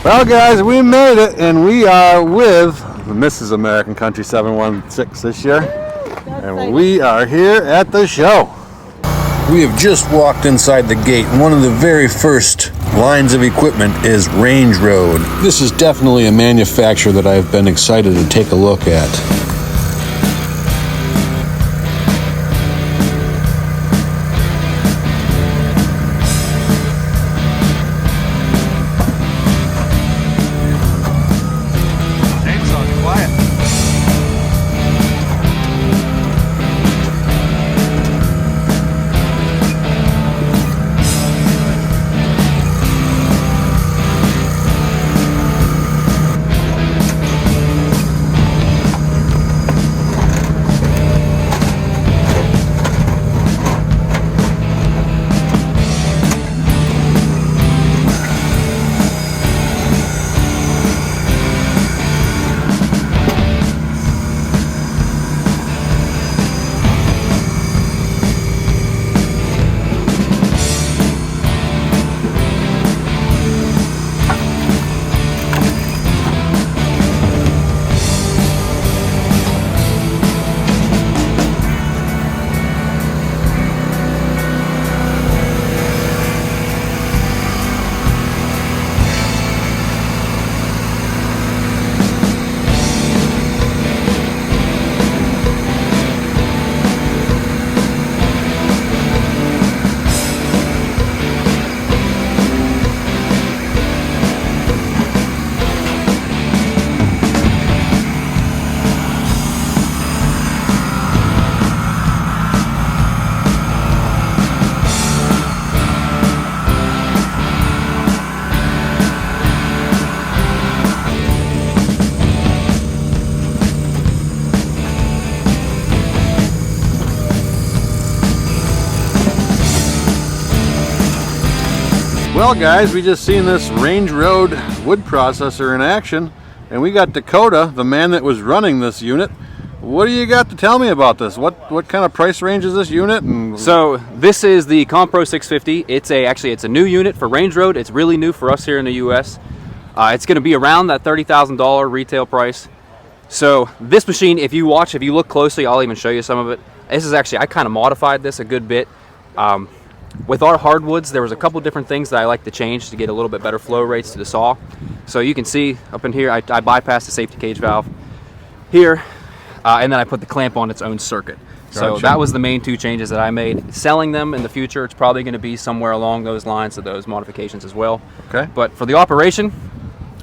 Well, guys, we made it, and we are with Mrs. American Country 716 this year, and we are here at the show. We have just walked inside the gate, and one of the very first lines of equipment is Range Road. This is definitely a manufacturer that I've been excited to take a look at. Well, guys, we just seen this Range Road wood processor in action, and we got Dakota, the man that was running this unit. What do you got to tell me about this? What kind of price range is this unit? And so this is the Compro 650. It's a new unit for Range Road. It's really new for us here in the U.S. It's going to be around that $30,000 retail price. So this machine, if you look closely, I'll even show you some of it. This is actually, I kind of modified this a good bit. With our hardwoods, there was a couple different things that I like to change to get a little bit better flow rates to the saw. So you can see up in here, I bypassed the safety cage valve here, and then I put the clamp on its own circuit. So Gotcha. that was the main two changes that I made. Selling them in the future, it's probably going to be somewhere along those lines of those modifications as well. Okay. But for the operation,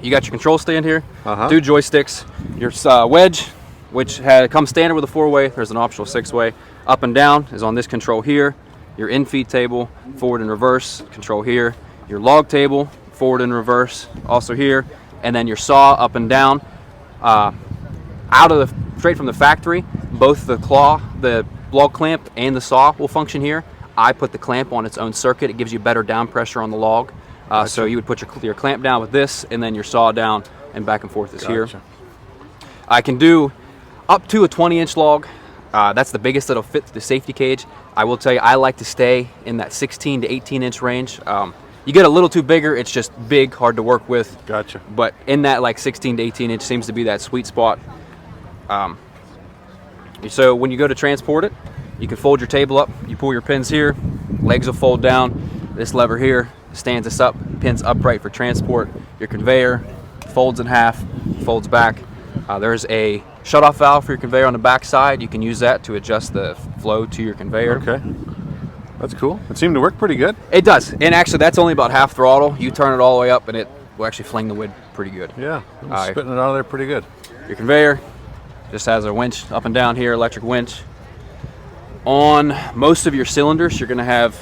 you got your control stand here, 2 joysticks, your wedge, which comes standard with a 4-way. There's an optional 6-way. Up and down is on this control here. Your in-feed table, forward and reverse, control here. Your log table, forward and reverse, also here. And then your saw up and down. Straight from the factory, both the claw, the log clamp, and the saw will function here. I put the clamp on its own circuit. It gives you better down pressure on the log. Gotcha. So you would put your clamp down with this, and then your saw down, and back and forth is here. I can do up to a 20-inch log. That's the biggest that'll fit the safety cage. I will tell you, I like to stay in that 16 to 18-inch range. You get a little too bigger, it's just big, hard to work with. Gotcha. But in that like 16 to 18-inch seems to be that sweet spot. So when you go to transport it, you can fold your table up. You pull your pins here, legs will fold down. This lever here stands us up, pins upright for transport. Your conveyor folds in half, folds back. There's a shut-off valve for your conveyor on the back side. You can use that to adjust the flow to your conveyor. Okay. That's cool. It seemed to work pretty good. It does. And actually, that's only about half throttle. You turn it all the way up, and it will actually fling the wood pretty good. Yeah. Spitting it out of there pretty good. Your conveyor just has a winch up and down here, electric winch. On most of your cylinders, you're going to have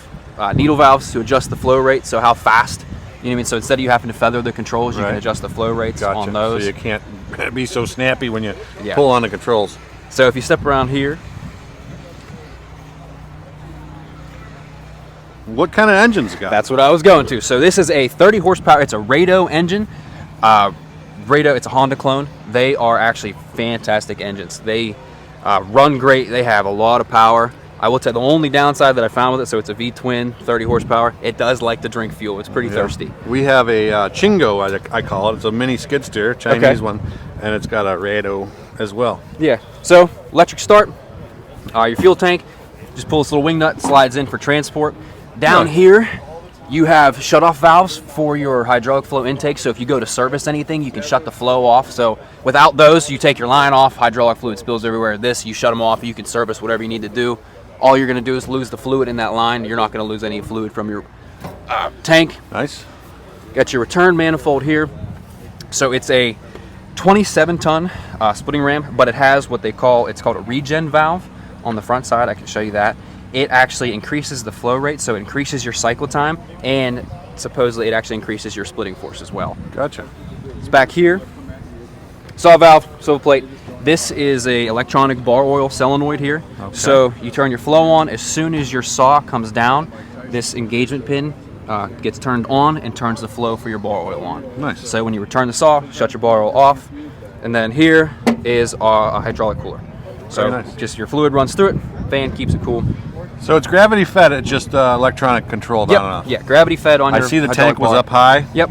needle valves to adjust the flow rate, so how fast. You know what I mean? So instead of you having to feather the controls, you can adjust the flow rates on those. So you can't be so snappy when you pull on the controls. So if you step around here. What kind of engines you got? That's what I was going to. So this is a 30 horsepower. It's a Rado engine. Rado, it's a Honda clone. They are actually fantastic engines. They run great. They have a lot of power. I will tell you, the only downside that I found with it, so it's a V-twin, 30 horsepower, it does like to drink fuel. It's pretty thirsty. We have a Chingo, I call it. It's a mini skid steer, Chinese one, and it's got a radio as well. Yeah, so electric start, your fuel tank, just pull this little wing nut, slides in for transport. Down here, you have shutoff valves for your hydraulic flow intake, so if you go to service anything, you can shut the flow off. So without those, you take your line off, hydraulic fluid spills everywhere. This, you shut them off, you can service whatever you need to do. All you're going to do is lose the fluid in that line. You're not going to lose any fluid from your tank. Nice. Got your return manifold here. So it's a 27-ton splitting ram, but it has what it's called a regen valve on the front side. I can show you that. It actually increases the flow rate, so it increases your cycle time, and supposedly it actually increases your splitting force as well. Gotcha. It's back here. Saw valve, swivel plate. This is a electronic bar oil solenoid here. Okay. So you turn your flow on. As soon as your saw comes down, this engagement pin gets turned on and turns the flow for your bar oil on. Nice. So when you return the saw, shut your bar oil off, and then here is a hydraulic cooler. So just your fluid runs through it, fan keeps it cool. So it's gravity fed, it's just electronic controlled on and off. Yeah, gravity fed on your I see the tank was up high. Yep.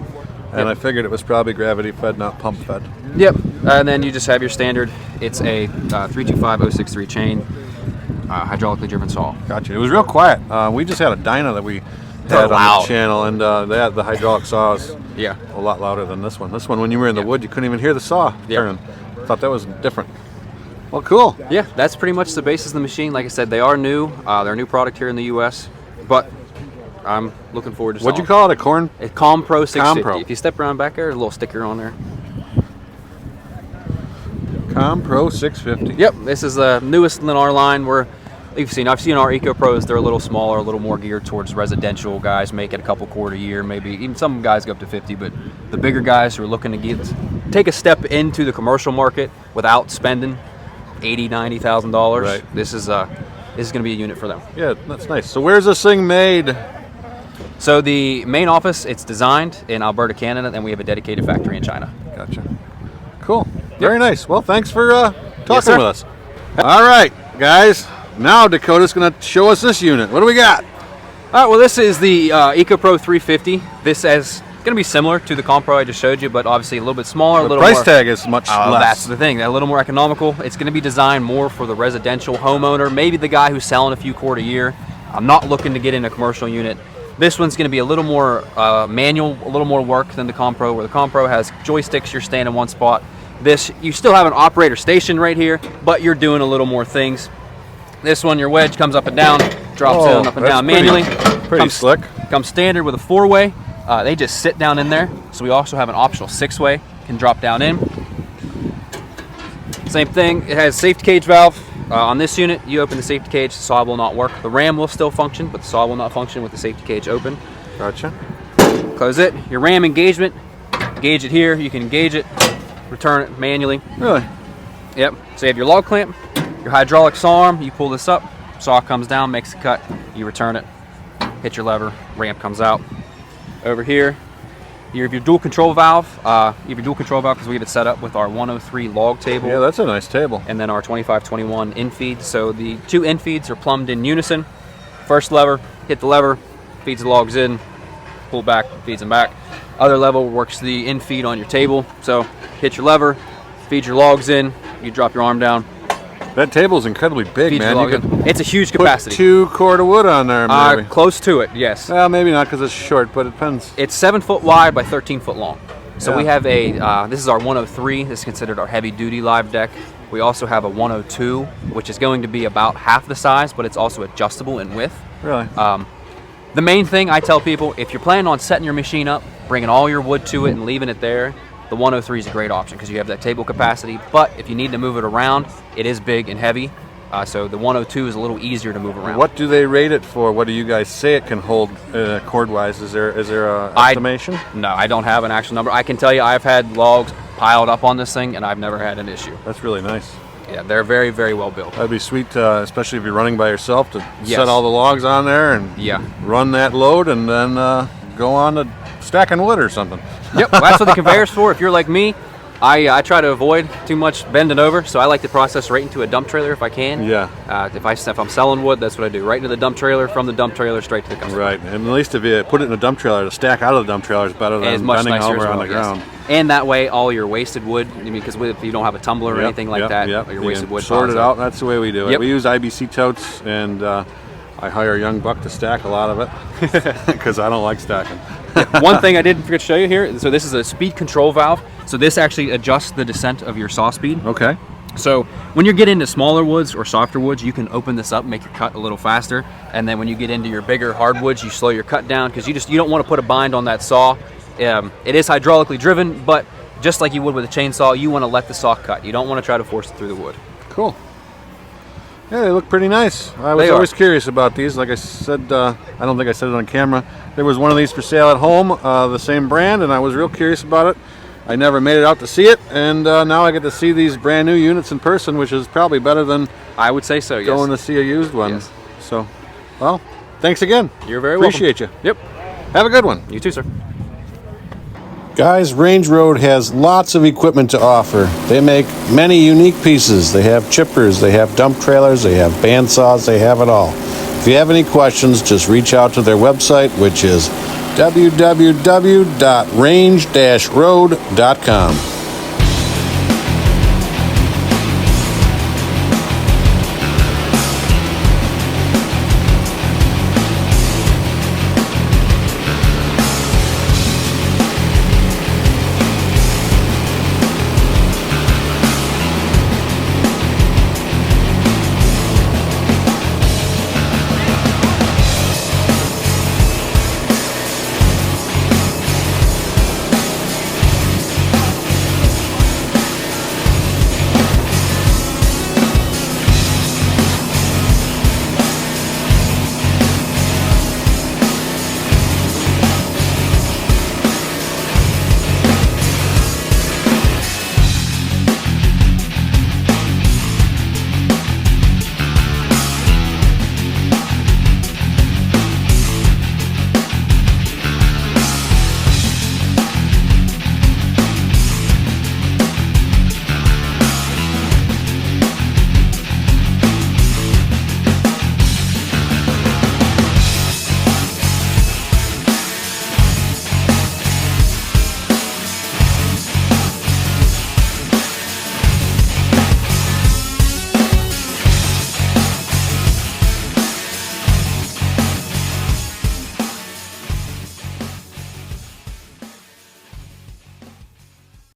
And I figured it was probably gravity fed, not pump fed. Yep. And then you just have your standard, it's a 325063 chain, hydraulically driven saw. Gotcha. It was real quiet. We just had a dyno that we had on the channel, and they had the hydraulic saws a lot louder than this one. This one, when you were in the wood, you couldn't even hear the saw turn. Thought that was different. Well, cool. Yeah, that's pretty much the basis of the machine. Like I said, they are new. They're a new product here in the U.S., but I'm looking forward to selling. What'd you call it? A Compro 650. Compro. If you step around back there, there's a little sticker on there. Compro 650. Yep, this is the newest in our line. I've seen our Eco Pros. They're a little smaller, a little more geared towards residential guys, making a couple quart a year, maybe even some guys go up to 50. But the bigger guys who are looking to take a step into the commercial market without spending $80,000-$90,000. Right. This is going to be a unit for them. Yeah, that's nice. So where's this thing made? So the main office, it's designed in Alberta, Canada, and we have a dedicated factory in China. Gotcha. Cool. Very nice. Well, thanks for talking with us. All right, guys. Now Dakota's going to show us this unit. What do we got? All right. Well, this is the EcoPro 350. This is going to be similar to the Compro I just showed you, but obviously a little bit smaller. The price tag is much less. That's the thing. A little more economical. It's going to be designed more for the residential homeowner, maybe the guy who's selling a few quart a year. I'm not looking to get in a commercial unit. This one's going to be a little more manual, a little more work than the Compro, where the Compro has joysticks. You're staying in one spot. This, you still have an operator station right here, but you're doing a little more things. This one, your wedge comes up and down, drops in up and down manually. Pretty slick. Comes standard with a 4-way. They just sit down in there. So we also have an optional 6-way, can drop down in. Same thing, it has safety cage valve. On this unit, you open the safety cage, the saw will not work. The ram will still function, but the saw will not function with the safety cage open. Gotcha. Close it. Your ram engagement, gauge it here. You can engage it, return it manually. Really? Yep. So you have your log clamp, your hydraulic saw arm. You pull this up, saw comes down, makes a cut. You return it, hit your lever, ramp comes out. Over here, you have your dual control valve. You have your dual control valve because we have it set up with our 103 log table. Yeah, that's a nice table. And then our 2521 infeed. So the two infeeds are plumbed in unison. First lever, hit the lever, feeds the logs in, pull back, feeds them back. Other level works the infeed on your table. So hit your lever, feed your logs in, you drop your arm down. That table is incredibly big, man. It's a huge capacity. Put 2 quart of wood on there, maybe. Close to it, yes. Well, maybe not because it's short, but it depends. It's 7 foot wide by 13 foot long. So we have this is our 103. This is considered our heavy duty live deck. We also have a 102, which is going to be about half the size, but it's also adjustable in width. Really? The main thing I tell people, if you're planning on setting your machine up, bringing all your wood to it and leaving it there, the 103 is a great option because you have that table capacity. But if you need to move it around, it is big and heavy. So the 102 is a little easier to move around. What do they rate it for? What do you guys say it can hold cord-wise? Is there an estimation? No, I don't have an actual number. I can tell you I've had logs piled up on this thing and I've never had an issue. That's really nice. Yeah, they're very, very well built. That'd be sweet, especially if you're running by yourself, to set all the logs on there and run that load and then go on to stacking wood or something. Yep, well, that's what the conveyor's for. If you're like me, I try to avoid too much bending over, so I like to process right into a dump trailer if I can. Yeah. If I'm selling wood, that's what I do. Right into the dump trailer, from the dump trailer straight to the customer. Right, and at least if you put it in a dump trailer, to stack out of the dump trailer is better than bending over on the ground. And that way, all your wasted wood, because if you don't have a tumbler or anything like that, your wasted wood sort it out. out. That's the way we do it. We use IBC totes, and I hire a young buck to stack a lot of it because I don't like stacking. One thing I didn't forget to show you here, so this is a speed control valve. So this actually adjusts the descent of your saw speed. Okay. So when you get into smaller woods or softer woods, you can open this up, make your cut a little faster. And then when you get into your bigger hardwoods, you slow your cut down because you don't want to put a bind on that saw. It is hydraulically driven, but just like you would with a chainsaw, you want to let the saw cut. You don't want to try to force it through the wood. Cool. Yeah, they look pretty nice. I was always curious about these. Like I said, I don't think I said it on camera. There was one of these for sale at home, the same brand, and I was real curious about it. I never made it out to see it, and now I get to see these brand new units in person, which is probably better than I would say so. Going to see a used one. Yes. So, well, thanks again. You're very welcome. Appreciate you. Yep. Have a good one. You too, sir. Guys, Range Road has lots of equipment to offer. They make many unique pieces. They have chippers, they have dump trailers, they have bandsaws, they have it all. If you have any questions, just reach out to their website, which is www.range-road.com.